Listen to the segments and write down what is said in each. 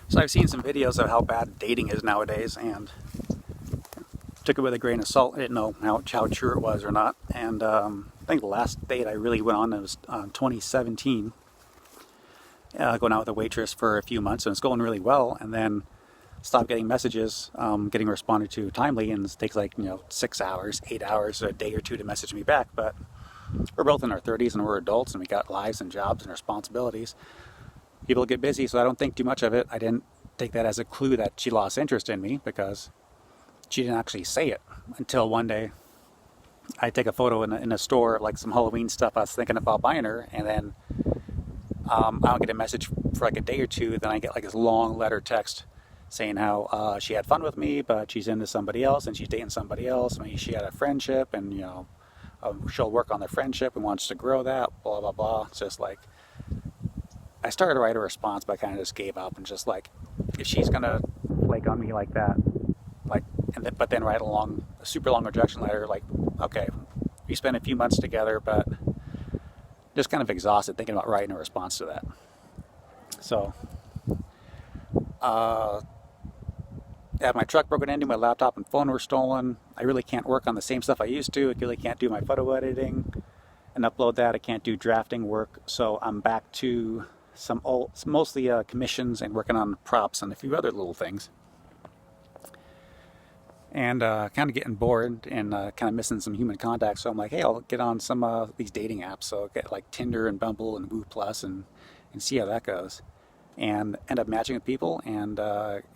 So I've seen some videos of how bad dating is nowadays, and took it with a grain of salt. I didn't know how true it was or not. And I think the last date I really went on was 2017, going out with a waitress for a few months, and it's going really well. And then stopped getting messages, getting responded to timely, and it takes like 6 hours, 8 hours, a day or two to message me back. But we're both in our 30s and we're adults and we got lives and jobs and responsibilities. People get busy, so I don't think too much of it. I didn't take that as a clue that she lost interest in me, because she didn't actually say it until one day I take a photo in a store of like some Halloween stuff I was thinking about buying her, and then I don't get a message for like a day or two. Then I get like this long letter text saying how she had fun with me, but she's into somebody else and she's dating somebody else. I mean, she had a friendship, and she'll work on the friendship and wants to grow that. Blah blah blah. It's just like, I started to write a response, but I kind of just gave up and just like, if she's gonna flake on me like that, like, but then write a super long rejection letter, like, okay, we spent a few months together, but just kind of exhausted thinking about writing a response to that. So, had my truck broken into, my laptop and phone were stolen. I really can't work on the same stuff I used to. I really can't do my photo editing and upload that. I can't do drafting work, so I'm back to some old, mostly commissions and working on props and a few other little things. And kind of getting bored and kind of missing some human contact. So I'm like, hey, I'll get on some of these dating apps. So I'll get like Tinder and Bumble and Woo Plus and see how that goes. And end up matching with people and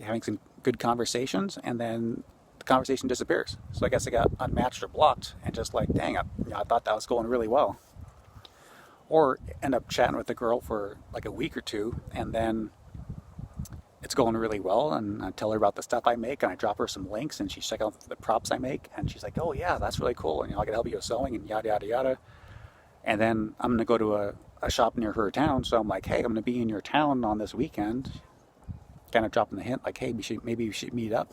having some good conversations, and then the conversation disappears. So I guess I got unmatched or blocked, and just like, dang, I thought that was going really well. Or end up chatting with the girl for like a week or two, and then it's going really well, and I tell her about the stuff I make, and I drop her some links, and she's checking out the props I make, and she's like, oh yeah, that's really cool, and I can help you with sewing, and yada yada yada. And then I'm gonna go to a shop near her town, so I'm like, hey, I'm gonna be in your town on this weekend, kind of dropping the hint, like, hey, maybe we should meet up.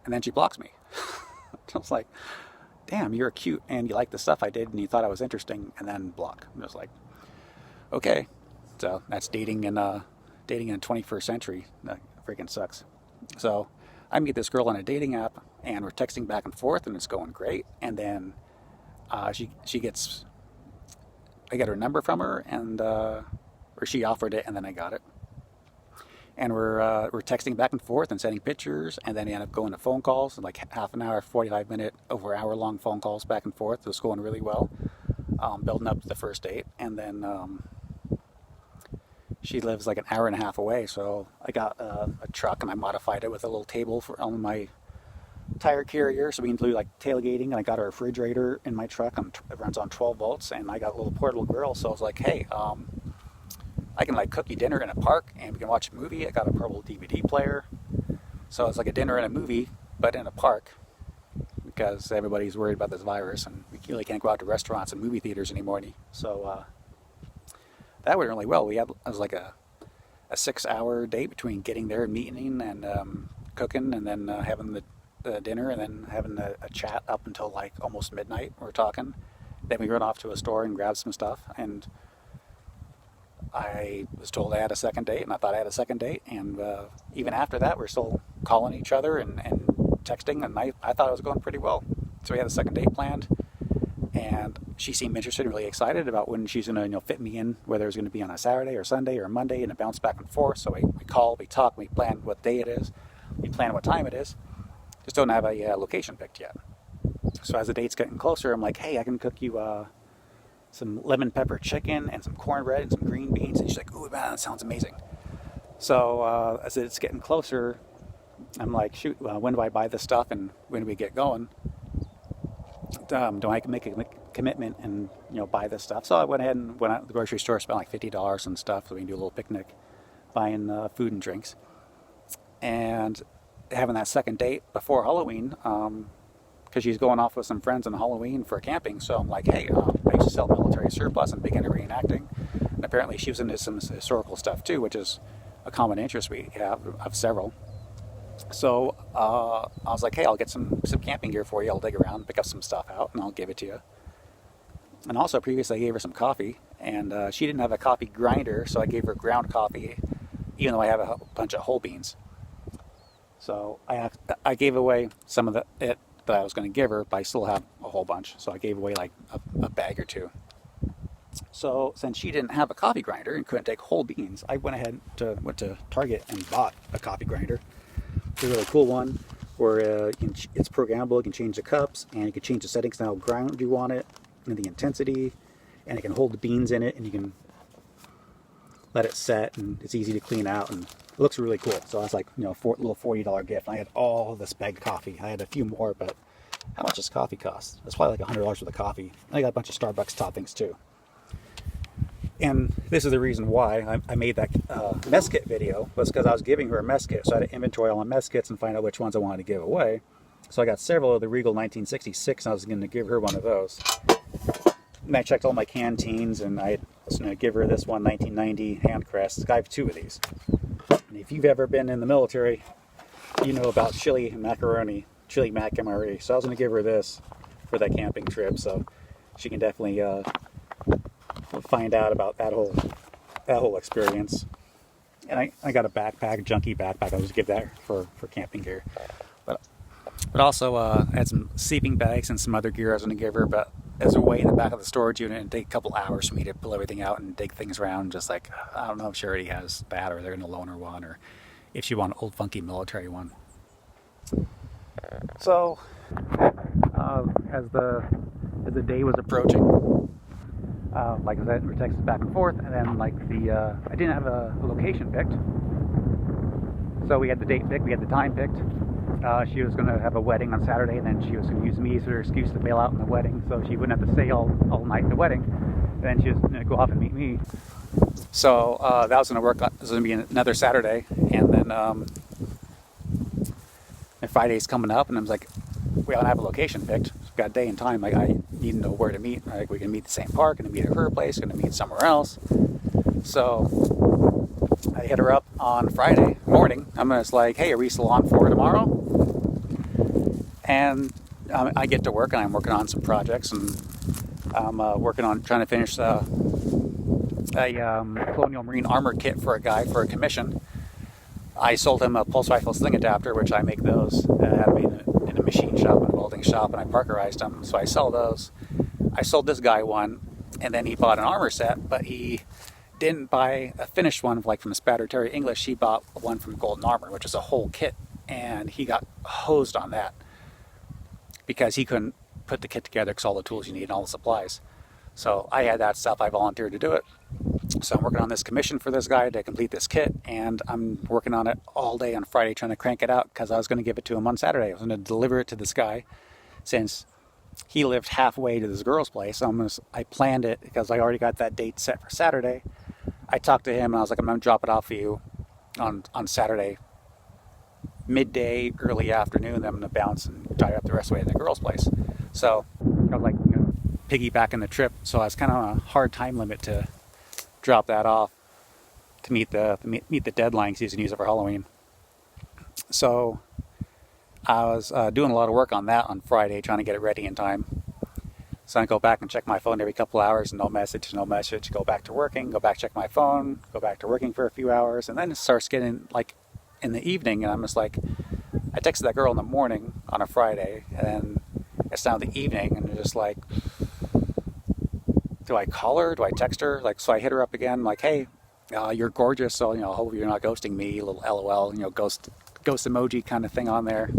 And then she blocks me. I was like, damn, you're cute and you like the stuff I did and you thought I was interesting, and then block. I was like, okay, so that's dating in the 21st century. That freaking sucks. So I meet this girl on a dating app, and we're texting back and forth, and it's going great. And then she gets, I get her number from her, and or she offered it, and then I got it. And we're texting back and forth and sending pictures, and then we end up going to phone calls, like half an hour, 45-minute, over hour-long phone calls back and forth. It was going really well, building up to the first date. And then she lives like an hour and a half away, so I got a truck, and I modified it with a little table on my tire carrier, so we can do like tailgating. And I got a refrigerator in my truck, it runs on 12 volts, and I got a little portable grill. So I was like, hey, I can like cook you dinner in a park, and we can watch a movie. I got a portable DVD player, so it's like a dinner and a movie, but in a park, because everybody's worried about this virus, and we really can't go out to restaurants and movie theaters anymore. So that went really well. It was like a 6-hour date between getting there and meeting and cooking, and then having the dinner, and then having a chat up until like almost midnight. We're talking. Then we run off to a store and grab some stuff, and I was told I had a second date, and I thought I had a second date, and even after that, we're still calling each other and texting, and I thought it was going pretty well. So we had a second date planned, and she seemed interested and really excited about when she's going to fit me in, whether it was going to be on a Saturday or Sunday or Monday, and it bounced back and forth. So we call, we talk, we plan what day it is, we plan what time it is. Just don't have a location picked yet. So as the date's getting closer, I'm like, hey, I can cook you some lemon pepper chicken and some cornbread and some green beans. And she's like, ooh, man, that sounds amazing. So as it's getting closer, I'm like, shoot, when do I buy this stuff, and when do we get going? Do I make a commitment and buy this stuff? So I went ahead and went out to the grocery store, spent like $50 and stuff, so we can do a little picnic, buying food and drinks. And having that second date before Halloween, because she's going off with some friends on Halloween for camping. So I'm like, hey, I used to sell military surplus and big into reenacting. And apparently she was into some historical stuff too, which is a common interest we have of several. So I was like, hey, I'll get some camping gear for you. I'll dig around, pick up some stuff out, and I'll give it to you. And also previously I gave her some coffee, and she didn't have a coffee grinder, so I gave her ground coffee even though I have a bunch of whole beans. So I gave away some of it that I was going to give her, but I still have a whole bunch. So I gave away like a bag or two. So since she didn't have a coffee grinder and couldn't take whole beans, I went to Target and bought a coffee grinder. It's a really cool one where it's programmable. You can change the cups and you can change the settings and how ground you want it and the intensity, and it can hold the beans in it and you can let it set, and it's easy to clean out, and it looks really cool. So that's like, little $40 gift. I had all this bag of coffee. I had a few more, but how much does coffee cost? It's probably like $100 worth of coffee. I got a bunch of Starbucks toppings too. And this is the reason why I made that mess kit video, was because I was giving her a mess kit. So I had to inventory all my mess kits and find out which ones I wanted to give away. So I got several of the Regal 1966, and I was going to give her one of those. And I checked all my canteens, and I was going to give her this one 1990 Handcrest. I have two of these. And if you've ever been in the military, you know about chili macaroni, chili mac MRE. So I was going to give her this for that camping trip, so she can definitely find out about that whole experience. And I got a backpack, junky backpack. I was going to give that for camping gear. But also I had some sleeping bags and some other gear I was going to give her, but as a way in the back of the storage unit, it'd take a couple hours for me to pull everything out and dig things around. Just like, I don't know if she already has that, or they're going to loan her one, or if she wants an old funky military one. So as the day was approaching, like I said, we texted back and forth, and then like I didn't have a location picked, so we had the date picked, we had the time picked. She was going to have a wedding on Saturday, and then she was going to use me as her excuse to bail out in the wedding, so she wouldn't have to stay all night in the wedding. And then she was going to go off and meet me. So that was going to work. It was going to be another Saturday, and then and Friday's coming up, and I was like, we don't have a location picked. We've got day and time. Like, I need to know where to meet. Like, we can meet the same park, and meet at her place, going to meet somewhere else. So I hit her up on Friday morning. I'm just like, hey, are we still on for tomorrow? And I get to work, and I'm working on some projects, and I'm working on trying to finish a Colonial Marine armor kit for a guy for a commission. I sold him a pulse rifle sling adapter, which I make those. I had them in a machine shop and a welding shop, and I Parkerized them, so I sell those. I sold this guy one, and then he bought an armor set, but he didn't buy a finished one like from Spatter Terry English. He bought one from Golden Armor, which is a whole kit, and he got hosed on that because he couldn't put the kit together because all the tools you need and all the supplies. So I had that stuff. I volunteered to do it. So I'm working on this commission for this guy to complete this kit, and I'm working on it all day on Friday trying to crank it out because I was going to give it to him on Saturday. I was going to deliver it to this guy since he lived halfway to this girl's place. I planned it because I already got that date set for Saturday. I talked to him, and I was like, I'm going to drop it off for you on Saturday midday, early afternoon. Then I'm going to bounce and drive up the rest of the way to the girl's place. So I was like, piggybacking the trip. So I was kind of on a hard time limit to drop that off to meet the deadline because he was going to use it for Halloween. So I was doing a lot of work on that on Friday, trying to get it ready in time. So I go back and check my phone every couple hours, no message, go back to working, go back, check my phone, go back to working for a few hours, and then it starts getting like in the evening, and I'm just like, I texted that girl in the morning on a Friday, and then it's now the evening, and it's just like, do I call her? Do I text her? Like, so I hit her up again, like, hey, you're gorgeous, so, hope you're not ghosting me, a little LOL, ghost emoji kind of thing on there.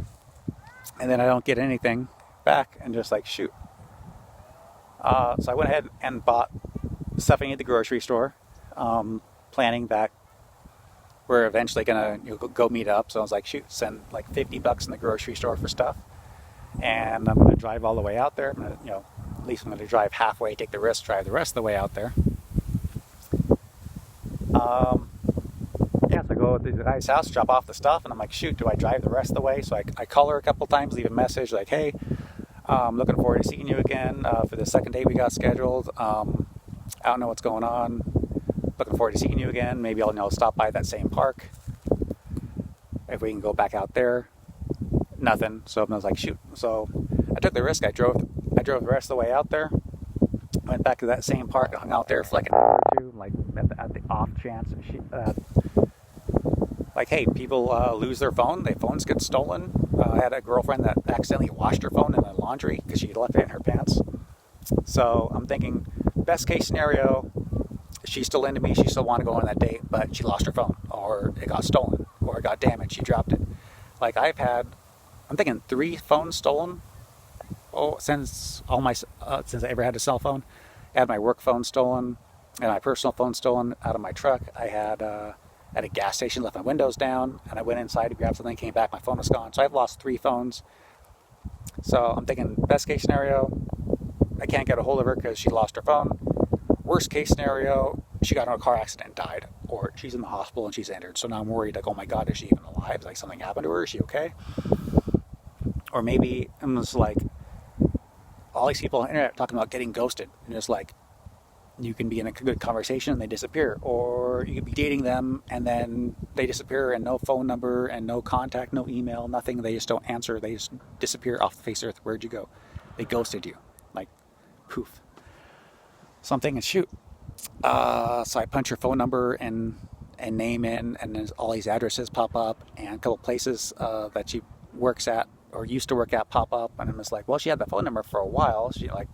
And then I don't get anything back, and just like, shoot. So I went ahead and bought stuff I need at the grocery store, planning that we're eventually gonna go meet up. So I was like, shoot, send like $50 in the grocery store for stuff, and I'm gonna drive all the way out there. I'm gonna, at least I'm gonna drive halfway, take the risk, drive the rest of the way out there. So I go to the guy's house, drop off the stuff, and I'm like, shoot, do I drive the rest of the way? So I call her a couple times, leave a message like, hey, I'm looking forward to seeing you again for the second date we got scheduled. I don't know what's going on. Looking forward to seeing you again. Maybe I'll stop by that same park if we can go back out there. Nothing. So I was like, shoot. So I took the risk. I drove the rest of the way out there. Went back to that same park. I hung out there for like an hour or two, like at the off chance Like, hey, people lose their phone. Their phones get stolen. I had a girlfriend that accidentally washed her phone in the laundry because she left it in her pants. So I'm thinking, best case scenario, she's still into me. She still want to go on that date, but she lost her phone, or it got stolen, or it got damaged. She dropped it. Like I'm thinking 3 phones stolen. Oh, since since I ever had a cell phone, I had my work phone stolen, and my personal phone stolen out of my truck. I had at a gas station, left my windows down, and I went inside to grab something, came back, my phone was gone. So I've lost 3 phones. So I'm thinking best case scenario, I can't get a hold of her because she lost her phone. Worst case scenario, she got in a car accident and died, or she's in the hospital and she's injured. So now I'm worried, like, oh my God, is she even alive? Like, something happened to her? Is she okay? Or maybe I'm just like, all these people on the internet talking about getting ghosted, and it's like, you can be in a good conversation and they disappear, or you could be dating them and then they disappear, and no phone number and no contact, no email, nothing. They just don't answer. They just disappear off the face of the earth. Where'd you go? They ghosted you, like poof. Something and shoot. So I punch her phone number and name in, and then all these addresses pop up, and a couple places that she works at or used to work at pop up, and I'm just like, well, she had the phone number for a while. She like,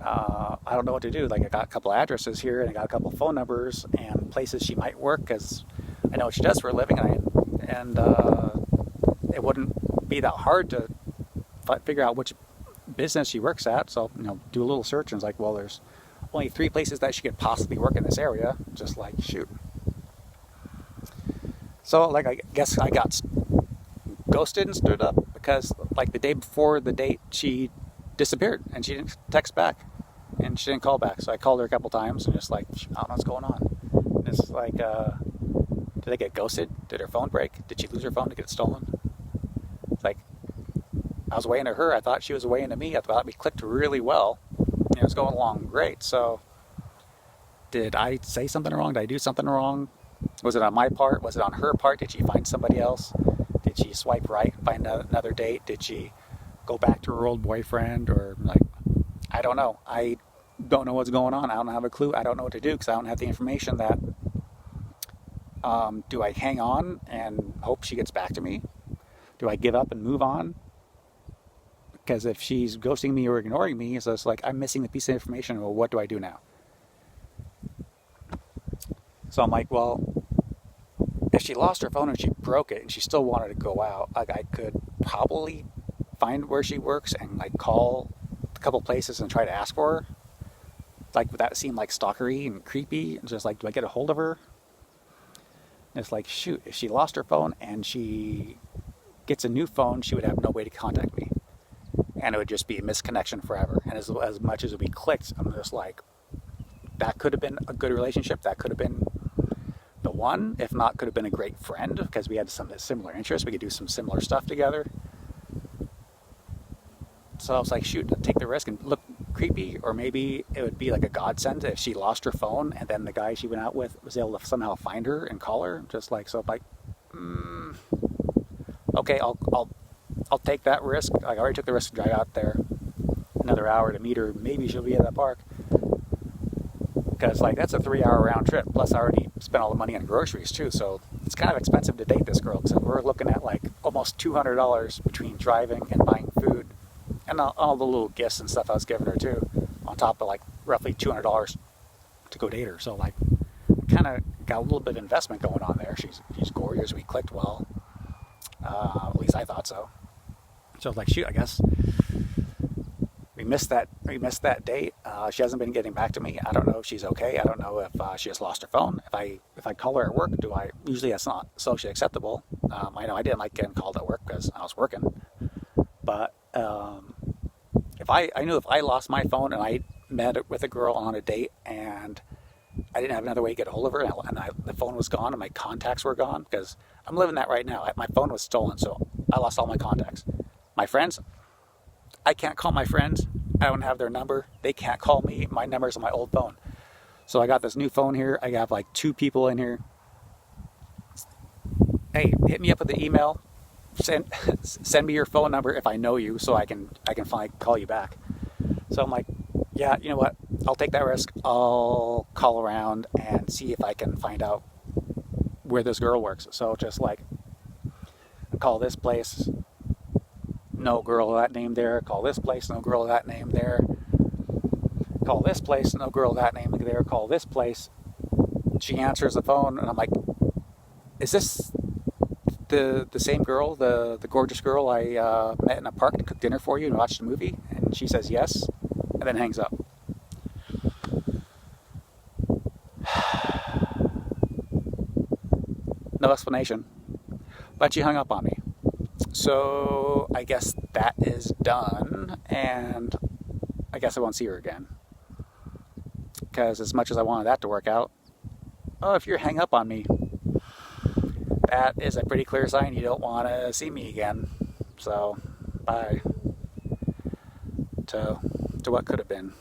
I don't know what to do. Like, I got a couple addresses here, and I got a couple phone numbers and places she might work, because I know what she does for a living, and it wouldn't be that hard to figure out which business she works at. So, do a little search, and it's like, well, there's only 3 places that she could possibly work in this area. Just like, shoot. So, like, I guess I got ghosted and stood up because, like, the day before the date, she disappeared and she didn't text back and she didn't call back. So I called her a couple times and just like, I don't know what's going on. And it's like, did I get ghosted? Did her phone break? Did she lose her phone to get it stolen? It's like, I was way into her. I thought she was way into me. I thought we clicked really well. It was going along great. So did I say something wrong? Did I do something wrong? Was it on my part? Was it on her part? Did she find somebody else? Did she swipe right and find another date? Did she go back to her old boyfriend? Or like, I don't know. I don't know what's going on. I don't have a clue. I don't know what to do because I don't have the information that, do I hang on and hope she gets back to me? Do I give up and move on? Because if she's ghosting me or ignoring me, it's just like, I'm missing the piece of information. Well, what do I do now? So I'm like, well, if she lost her phone and she broke it and she still wanted to go out, like, I could probably find where she works and like call a couple places and try to ask for her. Like, would that seem like stalkery and creepy? And just like, do I get a hold of her? And it's like, shoot, if she lost her phone and she gets a new phone, she would have no way to contact me. And it would just be a misconnection forever. And as much as we clicked, I'm just like, that could have been a good relationship. That could have been the one. If not, could have been a great friend because we had some similar interests. We could do some similar stuff together. So I was like, shoot, take the risk and look creepy. Or maybe it would be like a godsend if she lost her phone and then the guy she went out with was able to somehow find her and call her. Just like, so I'm like, okay, I'll take that risk. Like, I already took the risk to drive out there another hour to meet her. Maybe she'll be at that park. Because, like, that's a 3-hour round trip. Plus, I already spent all the money on groceries, too. So it's kind of expensive to date this girl. So we're looking at, like, almost $200 between driving and buying food. And all the little gifts and stuff I was giving her, too. On top of, like, roughly $200 to go date her. So, like, kind of got a little bit of investment going on there. She's gorgeous. We clicked well. At least I thought so. So I was like, shoot, I guess we missed that date. She hasn't been getting back to me. I don't know if she's okay. I don't know if she just lost her phone. If I call her at work, usually that's not socially acceptable. I know I didn't like getting called at work because I was working. But if I lost my phone and I met with a girl on a date and I didn't have another way to get a hold of her, and the phone was gone and my contacts were gone, because I'm living that right now. My phone was stolen, so I lost all my contacts. My friends, I can't call my friends. I don't have their number. They can't call me. My number's on my old phone. So I got this new phone here. I have like 2 people in here. Hey, hit me up with the email. Send me your phone number if I know you, so I can finally call you back. So I'm like, yeah, you know what? I'll take that risk. I'll call around and see if I can find out where this girl works. So just like, call this place, no girl of that name there. Call this place, no girl of that name there. Call this place, no girl of that name there. Call this place. She answers the phone, and I'm like, is this the same girl, the gorgeous girl I met in a park to cook dinner for you and watched a movie? And she says yes, and then hangs up. No explanation, but she hung up on me. So I guess that is done, and I guess I won't see her again. Because as much as I wanted that to work out, oh, if you hang up on me, that is a pretty clear sign you don't want to see me again. So, bye to what could have been.